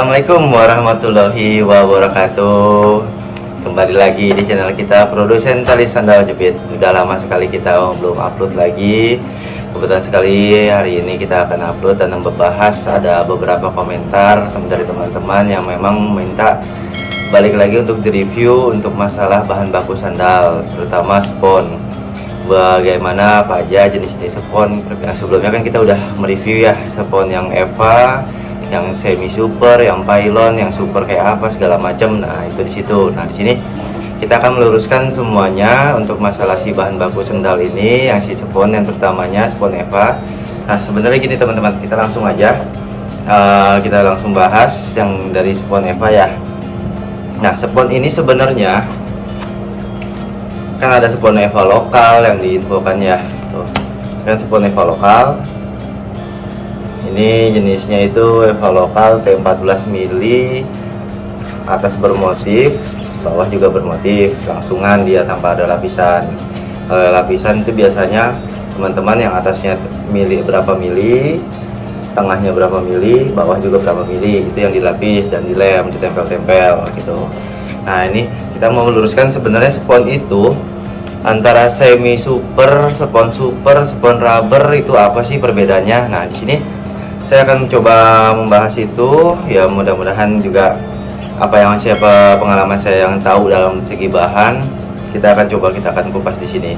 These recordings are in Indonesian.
Assalamualaikum warahmatullahi wabarakatuh. Kembali lagi di channel kita, produsen tali sandal jepit. Udah lama sekali kita belum upload lagi. Kebetulan sekali hari ini kita akan upload dan membahas ada beberapa komentar dari teman-teman yang memang minta balik lagi untuk direview untuk masalah bahan baku sandal, terutama spon. Bagaimana apa aja jenis-jenis spon. Yang sebelumnya kan kita udah mereview ya, spon yang Eva, yang semi super, yang pylon, yang super kayak apa segala macam. Nah, itu di situ. Nah, di sini kita akan meluruskan semuanya untuk masalah si bahan baku sendal ini, yang si spon yang terutamanya spon Eva. Nah, sebenarnya gini teman-teman, kita langsung aja kita langsung bahas yang dari spon Eva ya. Nah, spon ini sebenarnya kan ada spon Eva lokal yang diinfokan ya. Tuh. Kan spon Eva lokal. Ini jenisnya itu Eva lokal T14 mili, atas bermotif, bawah juga bermotif, langsungan dia tanpa ada lapisan. Kalau lapisan itu biasanya teman-teman yang atasnya berapa mili, tengahnya berapa mili, bawah juga berapa mili, itu yang dilapis dan dilem, ditempel-tempel gitu. Nah, ini kita mau meluruskan sebenarnya spon itu antara semi super, spon rubber itu apa sih perbedaannya. Nah, di sini saya akan coba membahas itu ya, mudah-mudahan juga apa yang pengalaman saya yang tahu dalam segi bahan kita akan kupas di sini.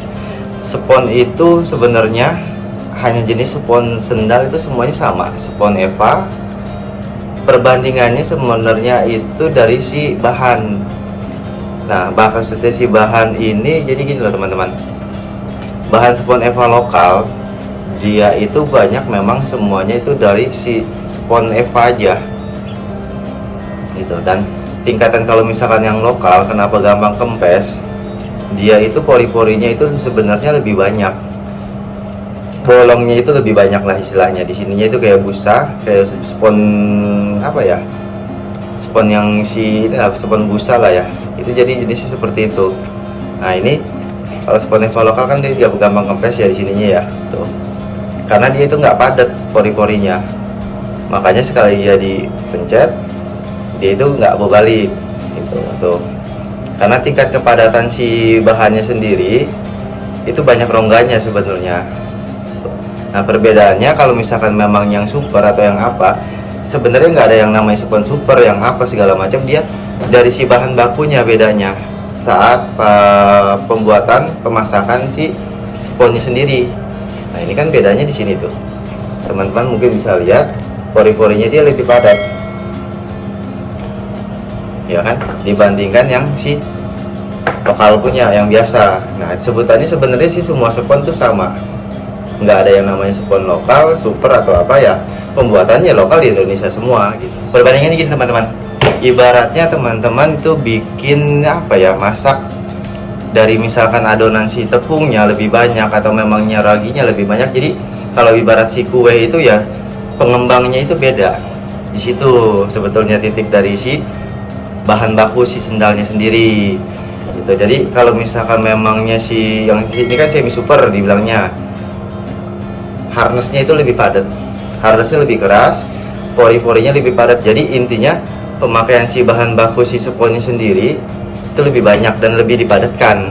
Spon itu sebenarnya hanya jenis spon sendal itu semuanya sama, spon Eva. Perbandingannya sebenarnya itu dari si bahan. Nah, maksudnya si bahan ini jadi gini loh teman-teman. Bahan spon Eva lokal dia itu banyak memang semuanya itu dari si spon Eva aja gitu. Dan tingkatan kalau misalkan yang lokal kenapa gampang kempes, dia itu pori-porinya itu sebenarnya lebih banyak, bolongnya itu lebih banyak lah istilahnya. Di sininya itu kayak busa, kayak spon apa ya, spon yang spon busa lah ya, itu jadi jenisnya seperti itu. Nah, ini kalau spon Eva lokal kan dia juga gampang kempes ya di sininya ya tuh, karena dia itu nggak padat pori-porinya, makanya sekali dia dipencet dia itu nggak berbalik gitu tuh. Karena tingkat kepadatan si bahannya sendiri itu banyak rongganya sebenarnya. Nah, perbedaannya kalau misalkan memang yang super atau yang apa, sebenarnya nggak ada yang namanya spon super yang apa segala macam, dia dari si bahan bakunya bedanya saat pembuatan pemasakan si sponnya sendiri. Nah, ini kan bedanya di sini tuh. Teman-teman mungkin bisa lihat pori-porinya dia lebih padat. Ya kan? Dibandingkan yang si lokal punya yang biasa. Nah, sebutannya sebenarnya sih semua spon tuh sama. Nggak ada yang namanya spon lokal, super atau apa ya. Pembuatannya lokal di Indonesia semua gitu. Perbandingannya gini teman-teman. Ibaratnya teman-teman itu bikin apa ya, masak dari misalkan adonan si tepungnya lebih banyak atau memangnya raginya lebih banyak. Jadi kalau ibarat si kue itu ya pengembangnya itu beda. Di situ sebetulnya titik dari si bahan baku si sendalnya sendiri. Gitu. Jadi kalau misalkan memangnya si yang ini kan semi super dibilangnya, harnessnya itu lebih padat, harnessnya lebih keras, pori-porinya lebih padat. Jadi intinya pemakaian si bahan baku si sponnya sendiri itu lebih banyak dan lebih dipadatkan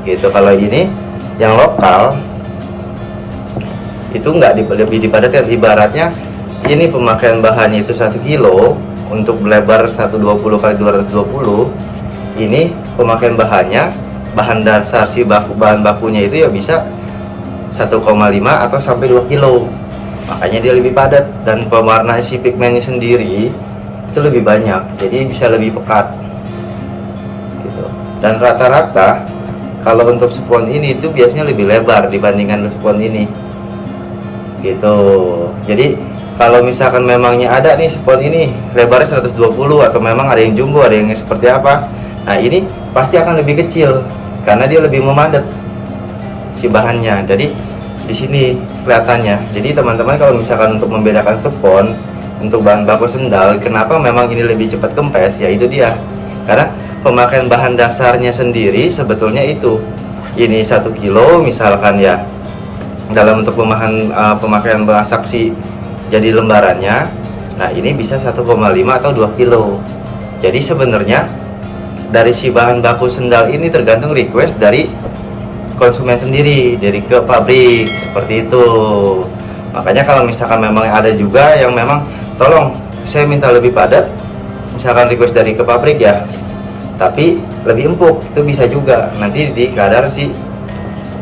gitu. Kalau ini yang lokal itu nggak lebih dipadatkan. Ibaratnya ini pemakaian bahannya itu 1 kilo untuk lebar 120 kali 220. Ini pemakaian bahannya, bahan dasar si bahan bakunya itu ya bisa 1,5 atau sampai 2 kilo. Makanya dia lebih padat dan pewarna si pigmennya sendiri itu lebih banyak, jadi bisa lebih pekat gitu. Dan rata-rata kalau untuk spon ini itu biasanya lebih lebar dibandingkan spon ini gitu. Jadi kalau misalkan memangnya ada nih spon ini lebarnya 120 atau memang ada yang jumbo, ada yang seperti apa, nah ini pasti akan lebih kecil karena dia lebih memadat si bahannya. Jadi di sini kelihatannya. Jadi teman-teman kalau misalkan untuk membedakan spon untuk bahan baku sendal, kenapa memang ini lebih cepat kempes, ya itu dia. Karena pemakaian bahan dasarnya sendiri sebetulnya itu. Ini 1 kilo misalkan ya, dalam untuk pemakaian saksi jadi lembarannya Nah ini bisa 1,5 atau 2 kilo. Jadi sebenarnya dari si bahan baku sendal ini tergantung request dari konsumen sendiri, dari ke pabrik seperti itu. Makanya kalau misalkan memang ada juga yang memang tolong saya minta lebih padat, misalkan request dari ke pabrik ya, tapi lebih empuk, itu bisa juga. Nanti di kadar si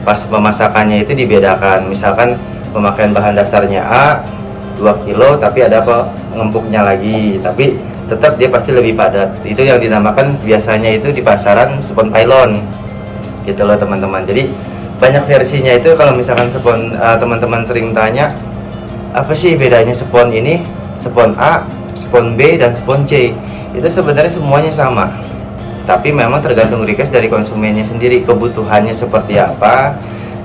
pas pemasakannya itu dibedakan, misalkan pemakaian bahan dasarnya A 2 kilo tapi ada pengempuknya lagi, tapi tetap dia pasti lebih padat. Itu yang dinamakan biasanya itu di pasaran spon pylon gitu loh teman-teman. Jadi banyak versinya itu. Kalau misalkan spon teman-teman sering tanya apa sih bedanya spon ini, spon A, spon B, dan spon C, itu sebenarnya semuanya sama, tapi memang tergantung request dari konsumennya sendiri, kebutuhannya seperti apa,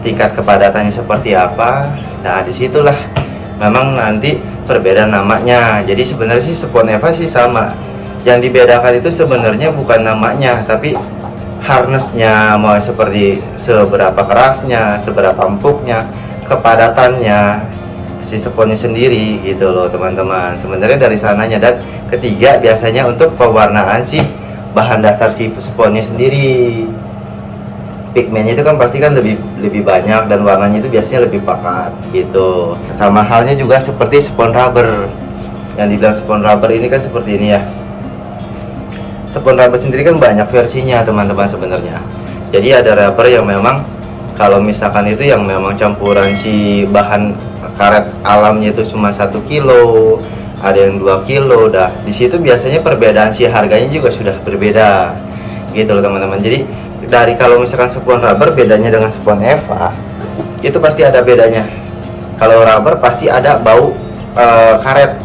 tingkat kepadatannya seperti apa. Nah disitulah memang nanti perbedaan namanya. Jadi sebenarnya sih spon EVA sih sama, yang dibedakan itu sebenarnya bukan namanya, tapi harnessnya, mau seperti seberapa kerasnya, seberapa empuknya, kepadatannya si sponnya sendiri gitu loh teman-teman. Sebenarnya dari sananya. Dan ketiga biasanya untuk pewarnaan si bahan dasar si sponnya sendiri, pigmennya itu kan pasti kan lebih banyak dan warnanya itu biasanya lebih pekat gitu. Sama halnya juga seperti spon rubber. Yang dibilang spon rubber ini kan seperti ini ya. Spon rubber sendiri kan banyak versinya teman-teman sebenarnya. Jadi ada rubber yang memang kalau misalkan itu yang memang campuran si bahan karet alamnya itu cuma 1 kilo, ada yang 2 kilo. Dah di situ biasanya perbedaan si harganya juga sudah berbeda gitu loh teman-teman. Jadi dari kalau misalkan spon rubber bedanya dengan spon EVA itu pasti ada bedanya. Kalau rubber pasti ada bau karet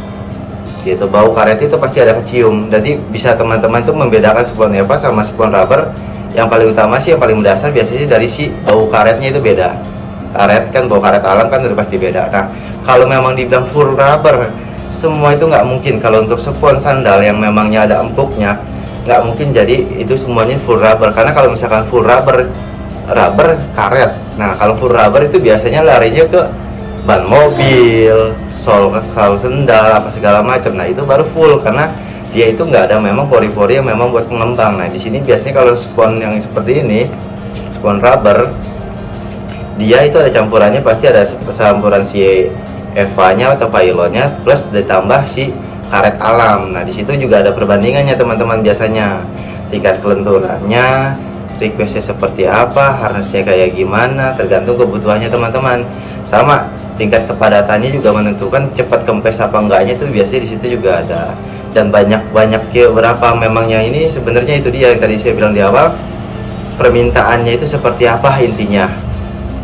gitu, bau karet itu pasti ada kecium. Jadi bisa teman-teman tuh membedakan spon EVA sama spon rubber. Yang paling utama sih, yang paling mendasar biasanya dari si bau karetnya itu beda. Karet kan, bau karet alam kan udah pasti beda. Nah kalau memang dibilang full rubber, semua itu nggak mungkin. Kalau untuk spon sandal yang memangnya ada empuknya, nggak mungkin jadi itu semuanya full rubber. Karena kalau misalkan full rubber karet. Nah kalau full rubber itu biasanya larinya ke ban mobil, sol sendal, apa segala macam. Nah itu baru full karena dia itu nggak ada memang pori-pori yang memang buat pengembang. Nah di sini biasanya kalau spon yang seperti ini, spon rubber, dia itu ada campurannya, pasti ada campuran si EVA-nya atau pylonnya plus ditambah si karet alam. Nah di situ juga ada perbandingannya teman-teman, biasanya tingkat kelenturannya, requestnya seperti apa, harnessnya kayak gimana, tergantung kebutuhannya teman-teman. Sama tingkat kepadatannya juga menentukan cepat kempes apa enggaknya, itu biasanya di situ juga ada. Dan banyak berapa memangnya ini sebenarnya itu dia yang tadi saya bilang di awal, permintaannya itu seperti apa intinya.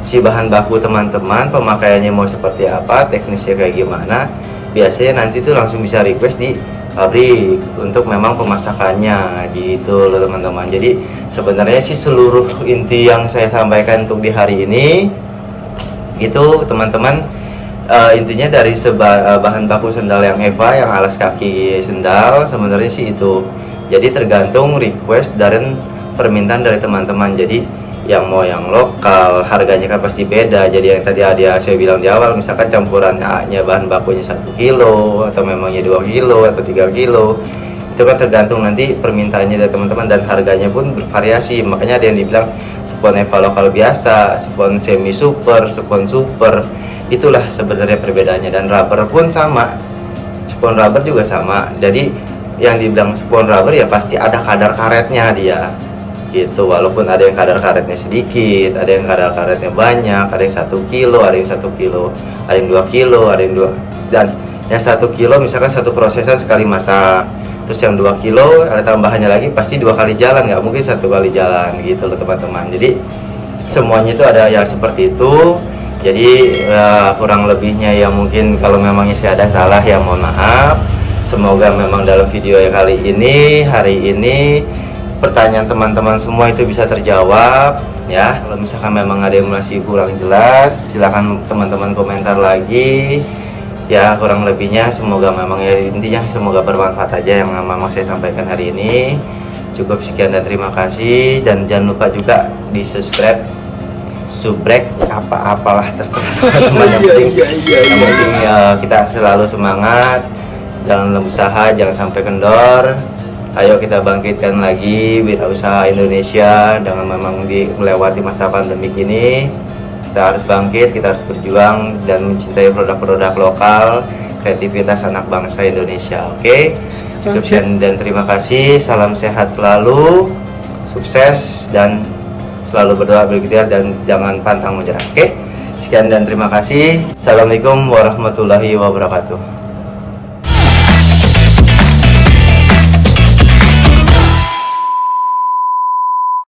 Si bahan baku teman-teman pemakaiannya mau seperti apa, teknisnya kayak gimana, biasanya nanti tuh langsung bisa request di pabrik untuk memang pemasakannya gitu loh teman-teman. Jadi sebenarnya sih seluruh inti yang saya sampaikan untuk di hari ini itu teman-teman, intinya dari bahan baku sendal yang EVA, yang alas kaki sendal, sebenarnya sih itu. Jadi tergantung request dan permintaan dari teman-teman. Jadi yang mau yang lokal harganya kan pasti beda. Jadi yang tadi saya bilang di awal, misalkan campuran A-nya bahan bakunya 1 kilo atau memangnya 2 kilo atau 3 kilo, itu kan tergantung nanti permintaannya dari teman-teman dan harganya pun bervariasi. Makanya ada yang dibilang spon EVA lokal biasa, spon semi super, spon super. Itulah sebenarnya perbedaannya. Dan rubber pun sama, spon rubber juga sama. Jadi yang dibilang spon rubber ya pasti ada kadar karetnya dia gitu, walaupun ada yang kadar karetnya sedikit, ada yang kadar karetnya banyak, ada yang 1 kilo, ada yang 1 kilo, ada yang 2 kilo, ada yang 2, dan yang 1 kilo misalkan satu prosesan sekali masak. Terus yang 2 kilo ada tambahannya lagi, pasti 2 kali jalan, nggak mungkin 1 kali jalan gitu loh teman-teman. Jadi semuanya itu ada yang seperti itu. Jadi kurang lebihnya ya mungkin kalau memangnya saya ada salah ya mohon maaf. Semoga memang dalam video yang kali ini, hari ini, pertanyaan teman-teman semua itu bisa terjawab ya. Kalau misalkan memang ada yang masih kurang jelas, silahkan teman-teman komentar lagi ya. Kurang lebihnya semoga memang ya intinya semoga bermanfaat aja yang memang saya sampaikan hari ini. Cukup sekian dan terima kasih, dan jangan lupa juga di subscribe, subrek, apa-apalah terserah teman. Yang penting ya kita selalu semangat Jangan usaha, jangan sampai kendor. Ayo kita bangkitkan lagi wirausaha Indonesia dengan memang melewati masa pandemi ini. Kita harus bangkit, kita harus berjuang dan mencintai produk-produk lokal, kreativitas anak bangsa Indonesia. Oke? Cukup sekian dan terima kasih. Salam sehat selalu, sukses dan selalu berdoa berikhtiar dan jangan pantang menyerah. Oke? Sekian dan terima kasih. Assalamualaikum warahmatullahi wabarakatuh.